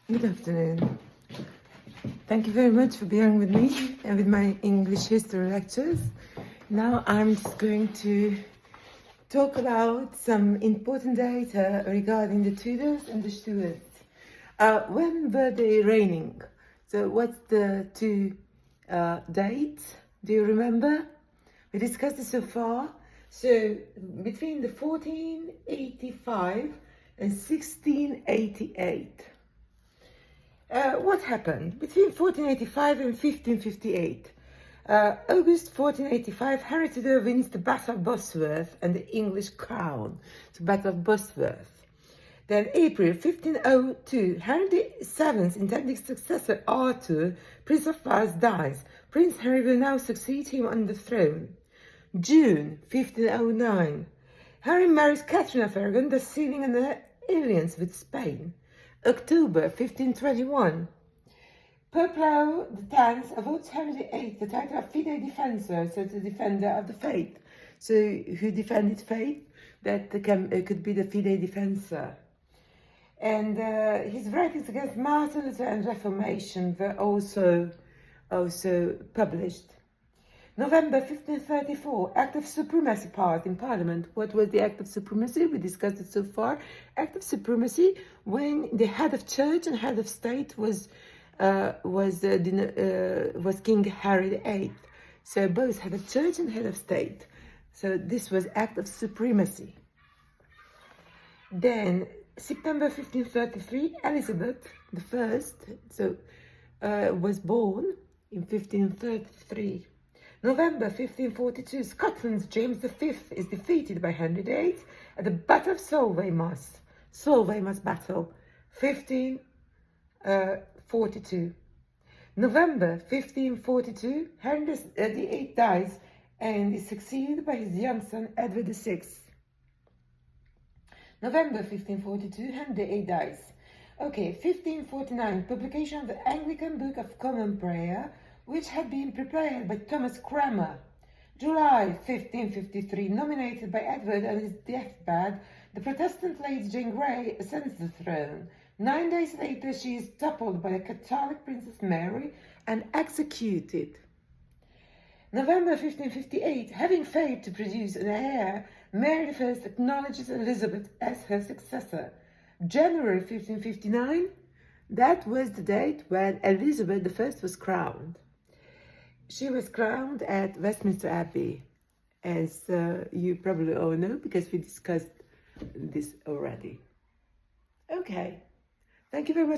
Good afternoon. Thank you very much for being with me and with my English history lectures. Now I'm just going to talk about some important data regarding the Tudors and the Stuarts. When were they reigning? So what's the two dates? Do you remember? We discussed it so far. So between the 1485 and 1688. What happened between 1485 and 1558? August 1485, Henry Tudor wins the Battle of Bosworth and the English crown, the Battle of Bosworth. Then April 1502, Henry VII's intended successor Arthur, Prince of Wales, dies. Prince Henry will now succeed him on the throne. June 1509, Henry marries Catherine of Aragon, thus sealing an alliance with Spain. October 1521, Pope Leo X awards Henry VIII the title of Fidei Defensor, so the defender of the faith. So who defended faith? That could be the Fidei Defensor. And his writings against Martin Luther and Reformation were also published. November 1534, Act of Supremacy passed in Parliament. What was the Act of Supremacy? We discussed it so far. Act of Supremacy, when the head of church and head of state was King Harry VIII. So both head of church and head of state. So this was Act of Supremacy. Then September 1533, Elizabeth I was born in 1533. November 1542, Scotland's James V is defeated by Henry VIII at the Battle of Solway Moss Battle, 1542. November 1542, Henry VIII dies and is succeeded by his young son Edward VI. November 1542, Henry VIII dies. Okay, 1549, publication of the Anglican Book of Common Prayer, which had been prepared by Thomas Cranmer. July 1553, nominated by Edward on his deathbed, the Protestant Lady Jane Grey ascends the throne. 9 days later, she is toppled by the Catholic Princess Mary and executed. November 1558, having failed to produce an heir, Mary I acknowledges Elizabeth as her successor. January 1559, that was the date when Elizabeth I was crowned. She was crowned at Westminster Abbey, as you probably all know, because we discussed this already. Okay, thank you very much.